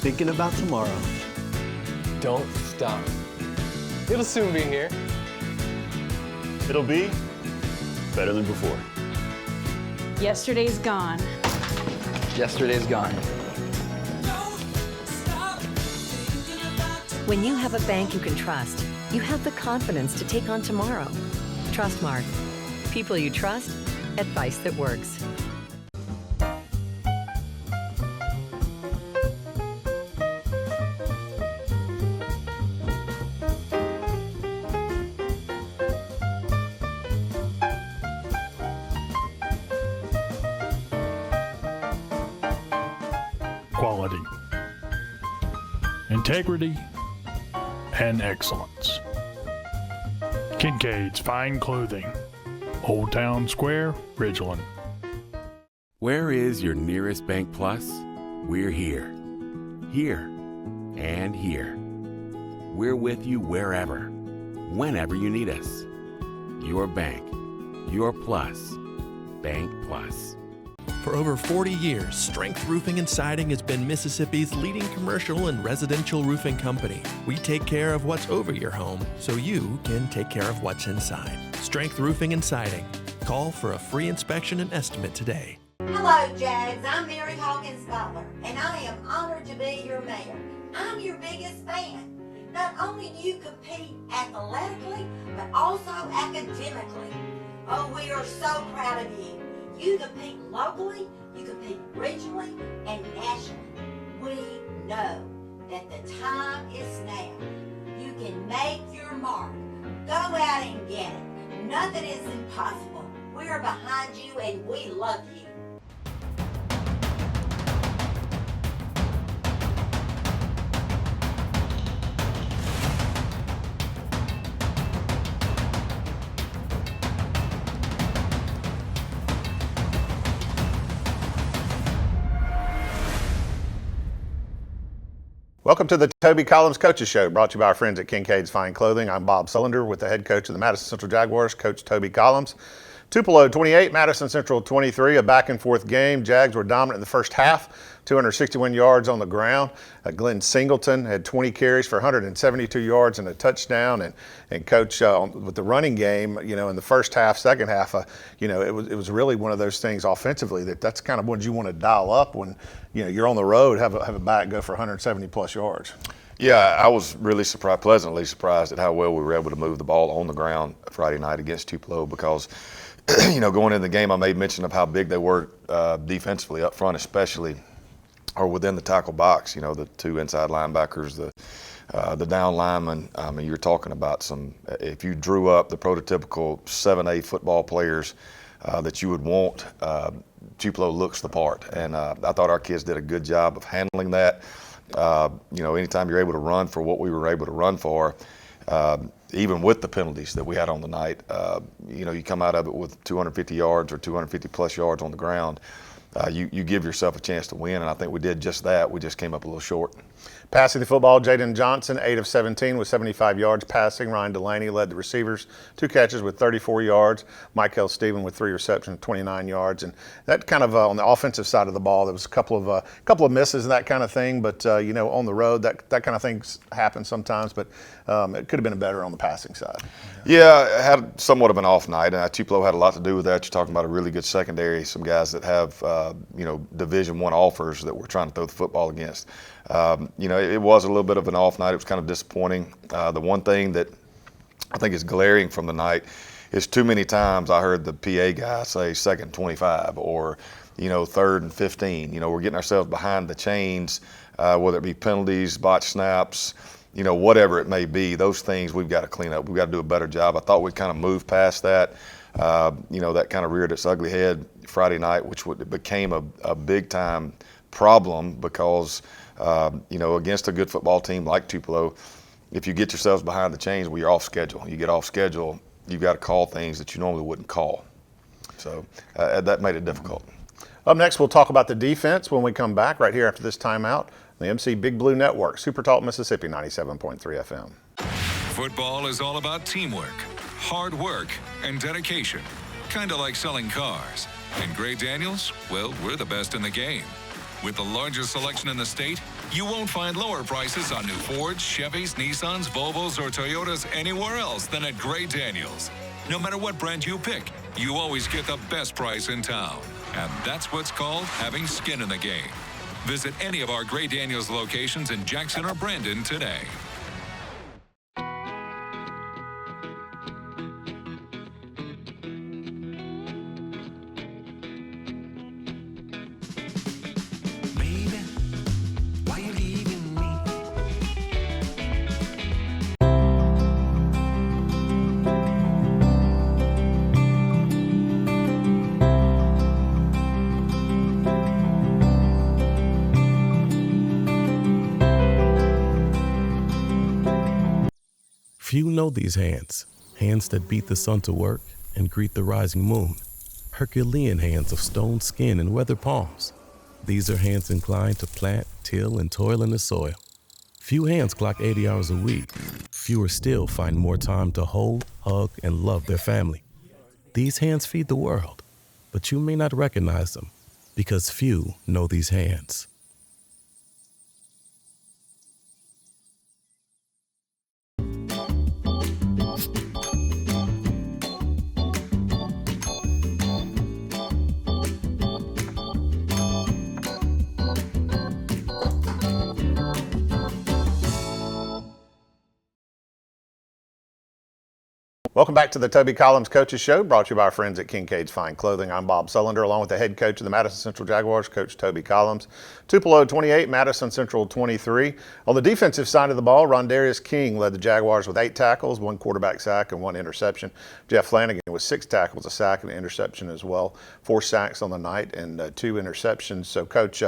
thinking about tomorrow. Don't stop. It'll soon be here. It'll be better than before. Yesterday's gone. Yesterday's gone. When you have a bank you can trust, you have the confidence to take on tomorrow. Trustmark. People you trust, advice that works. Quality, integrity, and excellence. Kincaid's Fine Clothing, Old Town Square, Ridgeland. Where is your nearest Bank Plus? We're here. Here. And here. We're with you wherever, whenever you need us. Your bank. Your plus. Bank Plus. For over 40 years, Strength Roofing and Siding has been Mississippi's leading commercial and residential roofing company. We take care of what's over your home so you can take care of what's inside. Strength Roofing and Siding. Call for a free inspection and estimate today. Hello, Jags. I'm Mary Hawkins Butler, and I am honored to be your mayor. I'm your biggest fan. Not only do you compete athletically, but also academically. Oh, we are so proud of you. You compete locally, you compete regionally, and nationally. We know that the time is now. You can make your mark. Go out and get it. Nothing is impossible. We are behind you and we love you. Welcome to the Toby Collins Coaches Show, brought to you by our friends at Kincaid's Fine Clothing. I'm Bob Sullender with the head coach of the Madison Central Jaguars, Coach Toby Collins. Tupelo 28, Madison Central 23, a back-and-forth game. Jags were dominant in the first half, 261 yards on the ground. Glenn Singleton had 20 carries for 172 yards and a touchdown. And Coach, with the running game, you know, in the first half, second half, you know, it was really one of those things offensively that's kind of what you want to dial up when, you know, you're on the road, have a back go for 170-plus yards. Yeah, I was really pleasantly surprised at how well we were able to move the ball on the ground Friday night against Tupelo because, you know, going into the game, I made mention of how big they were defensively up front, especially, or within the tackle box. You know, the two inside linebackers, the down linemen. I mean, you're talking about if you drew up the prototypical 7A football players that you would want, Tupelo looks the part. And I thought our kids did a good job of handling that. You know, anytime you're able to run for what we were able to run for, even with the penalties that we had on the night, you know, you come out of it with 250 yards or 250 plus yards on the ground, you give yourself a chance to win, and I think we did just that. We just came up a little short. Passing the football, Jaden Johnson, 8 of 17 with 75 yards passing. Ryan Delaney led the receivers, 2 catches with 34 yards. Michael Stephen with 3 receptions, 29 yards. And that kind of on the offensive side of the ball, there was a couple of misses and that kind of thing. But, you know, on the road, that kind of things happen sometimes. But it could have been better on the passing side. Yeah, it had somewhat of an off night. And Tupelo had a lot to do with that. You're talking about a really good secondary, some guys that have, you know, Division I offers that we're trying to throw the football against. You know, it was a little bit of an off night. It was kind of disappointing. The one thing that I think is glaring from the night is too many times I heard the PA guy say 2nd and 25 or, you know, 3rd and 15. You know, we're getting ourselves behind the chains, whether it be penalties, botched snaps, you know, whatever it may be. Those things we've got to clean up. We've got to do a better job. I thought we'd kind of moved past that. You know, that kind of reared its ugly head Friday night, which became a big-time problem because you know, against a good football team like Tupelo, if you get yourselves behind the chains, well, you're off schedule. You get off schedule, you've got to call things that you normally wouldn't call. So that made it difficult. Up next, we'll talk about the defense when we come back right here after this timeout. The MC Big Blue Network, Super Talk Mississippi 97.3 FM. Football is all about teamwork, hard work, and dedication. Kind of like selling cars. And Gray Daniels, well, we're the best in the game. With the largest selection in the state, you won't find lower prices on new Fords, Chevys, Nissans, Volvos, or Toyotas anywhere else than at Gray Daniels. No matter what brand you pick, you always get the best price in town. And that's what's called having skin in the game. Visit any of our Gray Daniels locations in Jackson or Brandon today. Few know these hands, hands that beat the sun to work and greet the rising moon. Herculean hands of stone skin and weather palms. These are hands inclined to plant, till, and toil in the soil. Few hands clock 80 hours a week. Fewer still find more time to hold, hug, and love their family. These hands feed the world, but you may not recognize them because few know these hands. Welcome back to the Toby Collins Coaches Show, brought to you by our friends at Kincaid's Fine Clothing. I'm Bob Sullender, along with the head coach of the Madison Central Jaguars, Coach Toby Collins. Tupelo 28, Madison Central 23. On the defensive side of the ball, Rondarius King led the Jaguars with 8 tackles, 1 quarterback sack, and 1 interception. Jeff Flanagan with 6 tackles, a sack, and an interception as well. 4 sacks on the night and 2 interceptions. So, Coach,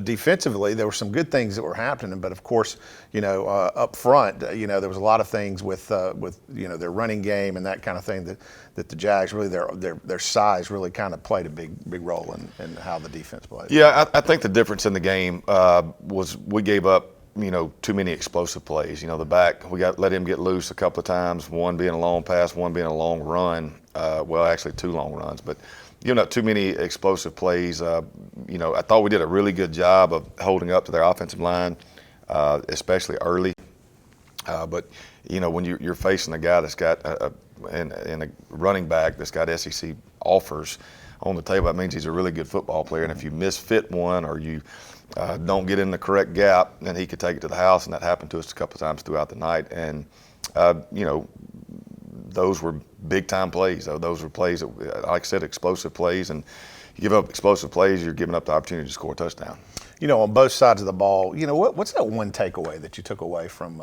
defensively, there were some good things that were happening, but of course, up front, there was a lot of things with their running game and that kind of thing that the Jags really their size really kind of played a big role in how the defense played. Yeah, I think the difference in the game was we gave up too many explosive plays. The back, we let him get loose a couple of times, one being a long pass, one being a long run. Well, actually 2 long runs, but giving up too many explosive plays. I thought we did a really good job of holding up to their offensive line, especially early. But when you're facing a guy that's got and a running back that's got SEC offers on the table, that means he's a really good football player. And if you misfit one or you don't get in the correct gap, then he could take it to the house. And that happened to us a couple of times throughout the night. And those were big time plays. Those were plays that, like I said, explosive plays. And you give up explosive plays, you're giving up the opportunity to score a touchdown. On both sides of the ball, what's that one takeaway that you took away from?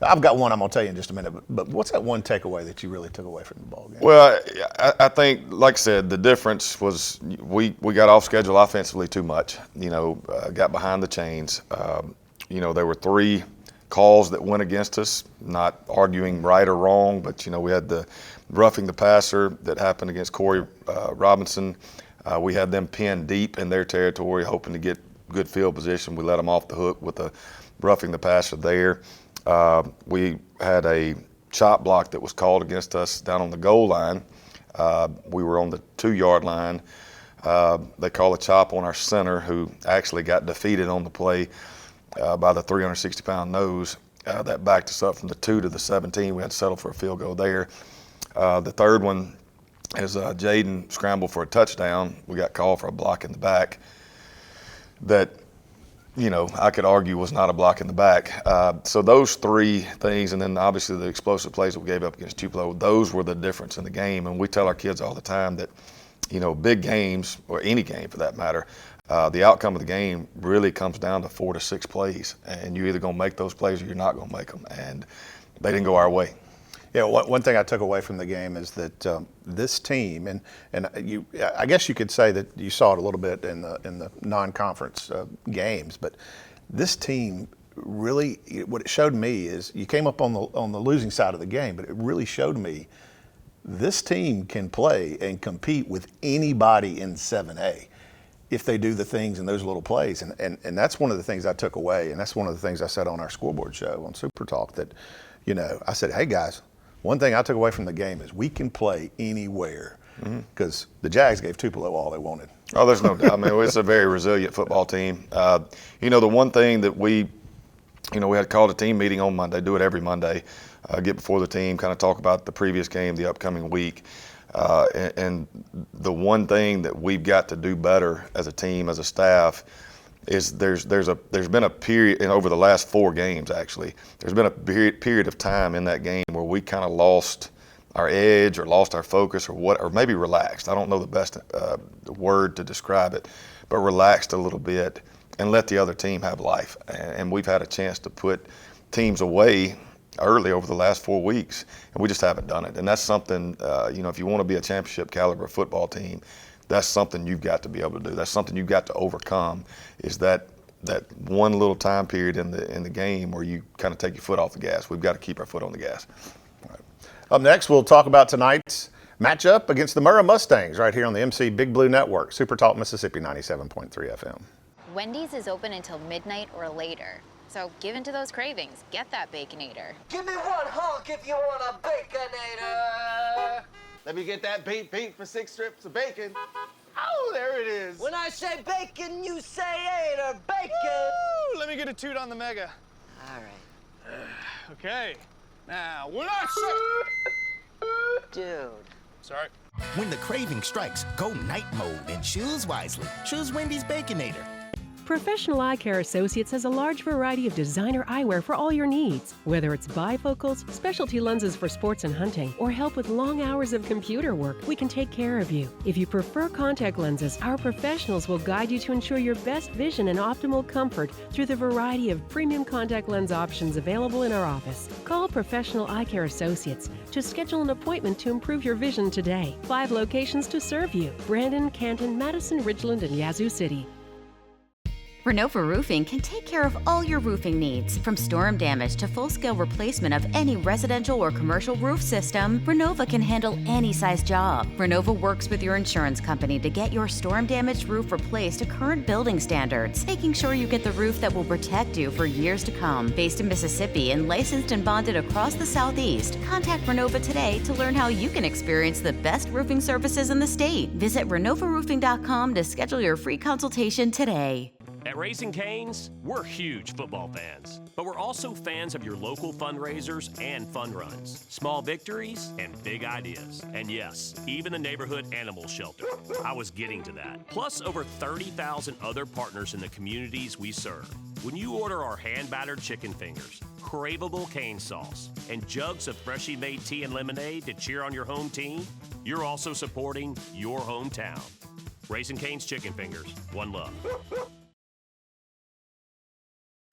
I've got one I'm going to tell you in just a minute, but what's that one takeaway that you really took away from the ball game? Well, I think, like I said, the difference was we got off schedule offensively too much. Got behind the chains. There were 3 calls that went against us, not arguing right or wrong, but, we had the roughing the passer that happened against Corey Robinson. We had them pinned deep in their territory, hoping to get good field position. We let them off the hook with the roughing the passer there. We had a chop block that was called against us down on the goal line. We were on the 2-yard line. They called a chop on our center, who actually got defeated on the play by the 360-pound nose. That backed us up from the 2 to the 17. We had to settle for a field goal there. The third one is Jaden scrambled for a touchdown. We got called for a block in the back that, I could argue was not a block in the back. So those 3 things, and then obviously the explosive plays that we gave up against Tupelo, those were the difference in the game. And we tell our kids all the time that, big games, or any game for that matter, the outcome of the game really comes down to 4 to 6 plays. And you're either going to make those plays or you're not going to make them. And they didn't go our way. Yeah, one thing I took away from the game is that this team, and I guess you could say that you saw it a little bit in the non-conference games, but this team really, what it showed me is you came up on the losing side of the game, but it really showed me this team can play and compete with anybody in 7A if they do the things in those little plays, and that's one of the things I took away, and that's one of the things I said on our scoreboard show on Super Talk that, I said, hey guys. One thing I took away from the game is we can play anywhere because the Jags gave Tupelo all they wanted. Oh, there's no doubt. I mean, it's a very resilient football team. The one thing that we had called a team meeting on Monday, do it every Monday, get before the team, kind of talk about the previous game, the upcoming week. And the one thing that we've got to do better as a team, as a staff, is there's been a period, and over the last 4 games actually, there's been a period of time in that game where we kind of lost our edge or lost our focus or maybe relaxed. I don't know the best word to describe it, but relaxed a little bit and let the other team have life. And we've had a chance to put teams away early over the last 4 weeks, and we just haven't done it. And that's something, if you want to be a championship caliber football team, that's something you've got to be able to do. That's something you've got to overcome, is that one little time period in the game where you kind of take your foot off the gas. We've got to keep our foot on the gas. Up next, we'll talk about tonight's matchup against the Murrah Mustangs right here on the MC Big Blue Network, Super Talk Mississippi 97.3 FM. Wendy's is open until midnight or later, so give in to those cravings. Get that Baconator. Give me one honk if you want a Baconator. Let me get that beat for 6 strips of bacon. Oh, there it is. When I say bacon, you say Ader. Bacon. Woo! Let me get a toot on the mega. All right. Okay. Now, when I say... Dude. Sorry. When the craving strikes, go night mode and choose wisely. Choose Wendy's Baconator. Professional Eye Care Associates has a large variety of designer eyewear for all your needs. Whether it's bifocals, specialty lenses for sports and hunting, or help with long hours of computer work, we can take care of you. If you prefer contact lenses, our professionals will guide you to ensure your best vision and optimal comfort through the variety of premium contact lens options available in our office. Call Professional Eye Care Associates to schedule an appointment to improve your vision today. 5 locations to serve you: Brandon, Canton, Madison, Ridgeland, and Yazoo City. Renova Roofing can take care of all your roofing needs. From storm damage to full-scale replacement of any residential or commercial roof system, Renova can handle any size job. Renova works with your insurance company to get your storm-damaged roof replaced to current building standards, making sure you get the roof that will protect you for years to come. Based in Mississippi and licensed and bonded across the Southeast, contact Renova today to learn how you can experience the best roofing services in the state. Visit renovaroofing.com to schedule your free consultation today. At Raising Cane's, we're huge football fans, but we're also fans of your local fundraisers and fun runs, small victories and big ideas. And yes, even the neighborhood animal shelter. I was getting to that. Plus over 30,000 other partners in the communities we serve. When you order our hand-battered chicken fingers, craveable cane sauce, and jugs of freshly made tea and lemonade to cheer on your home team, you're also supporting your hometown. Raising Cane's Chicken Fingers, one love.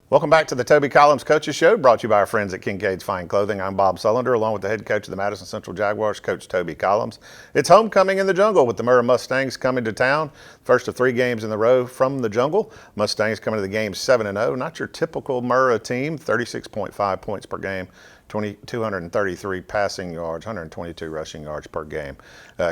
Welcome back to the Toby Collins Coaches Show, brought to you by our friends at Kincaid's Fine Clothing. I'm Bob Sullender, along with the head coach of the Madison Central Jaguars, Coach Toby Collins. It's homecoming in the jungle with the Murrah Mustangs coming to town. First of 3 games in a row from the jungle. Mustangs coming to the game 7-0. Not your typical Murrah team, 36.5 points per game. 233 passing yards, 122 rushing yards per game.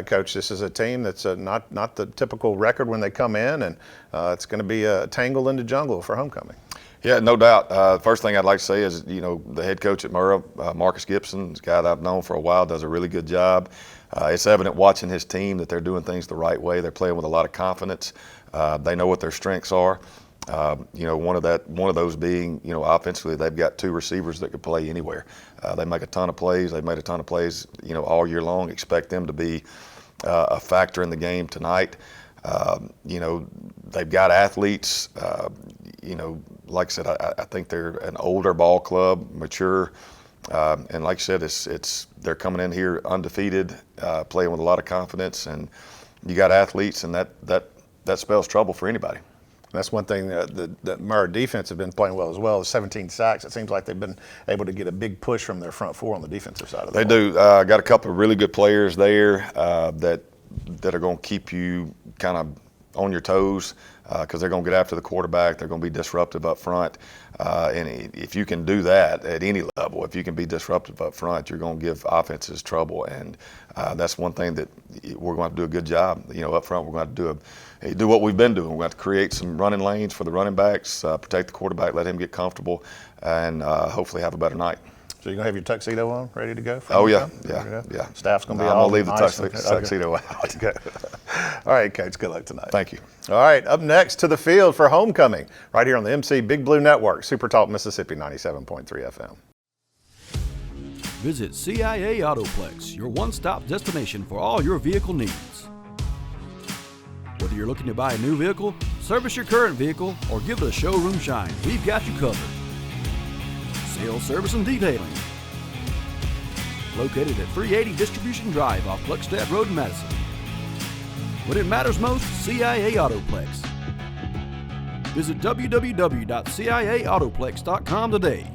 Coach, this is a team that's not the typical record when they come in, and it's going to be a tangle in the jungle for homecoming. Yeah, no doubt. First thing I'd like to say is, the head coach at Murrah, Marcus Gibson, is a guy that I've known for a while, does a really good job. It's evident watching his team that they're doing things the right way. They're playing with a lot of confidence. They know what their strengths are. One of those being, offensively, they've got 2 receivers that could play anywhere. They make a ton of plays. They've made a ton of plays, all year long. Expect them to be a factor in the game tonight. They've got athletes. Like I said, I think they're an older ball club, mature, and like I said, they're coming in here undefeated, playing with a lot of confidence, and you got athletes, and that spells trouble for anybody. That's one thing that Murrah defense have been playing well as well. 17 sacks. It seems like they've been able to get a big push from their front 4 on the defensive side of the ball. They do. Got a couple of really good players there that are going to keep you kind of on your toes because they're going to get after the quarterback. They're going to be disruptive up front. And if you can do that at any level, if you can be disruptive up front, you're going to give offenses trouble. And that's one thing that we're going to do a good job. Up front, we're going to do what we've been doing. We're going to create some running lanes for the running backs, protect the quarterback, let him get comfortable, and hopefully have a better night. So you're gonna have your tuxedo on, ready to go? Oh yeah, homecoming? yeah. Staff's gonna be. I'm all gonna leave the nice tuxedo out. Okay. All right, Coach. Good luck tonight. Thank you. All right, up next to the field for homecoming, right here on the MC Big Blue Network, Super Talk Mississippi 97.3 FM. Visit CIA Autoplex, your one-stop destination for all your vehicle needs. Whether you're looking to buy a new vehicle, service your current vehicle, or give it a showroom shine, we've got you covered. Sales, service, and detailing. Located at 380 Distribution Drive off Gluckstadt Road in Madison. When it matters most, CIA Autoplex. Visit www.ciautoplex.com today.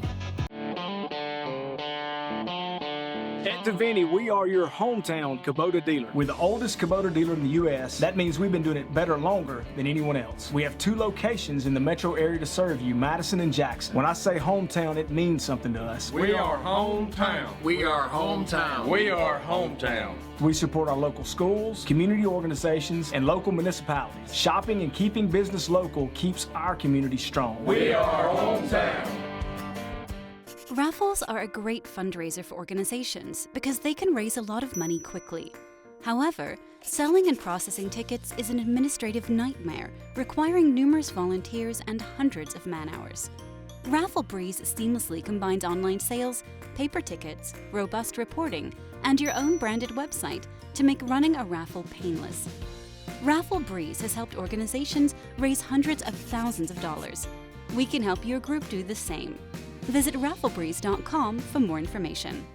At Davini, we are your hometown Kubota dealer. We're the oldest Kubota dealer in the U.S. That means we've been doing it better longer than anyone else. We have 2 locations in the metro area to serve you, Madison and Jackson. When I say hometown, it means something to us. We are hometown. We are hometown. We are hometown. We support our local schools, community organizations, and local municipalities. Shopping and keeping business local keeps our community strong. We are hometown. Raffles are a great fundraiser for organizations because they can raise a lot of money quickly. However, selling and processing tickets is an administrative nightmare, requiring numerous volunteers and hundreds of man-hours. Raffle Breeze seamlessly combines online sales, paper tickets, robust reporting, and your own branded website to make running a raffle painless. Raffle Breeze has helped organizations raise hundreds of thousands of dollars. We can help your group do the same. Visit rafflebreeze.com for more information.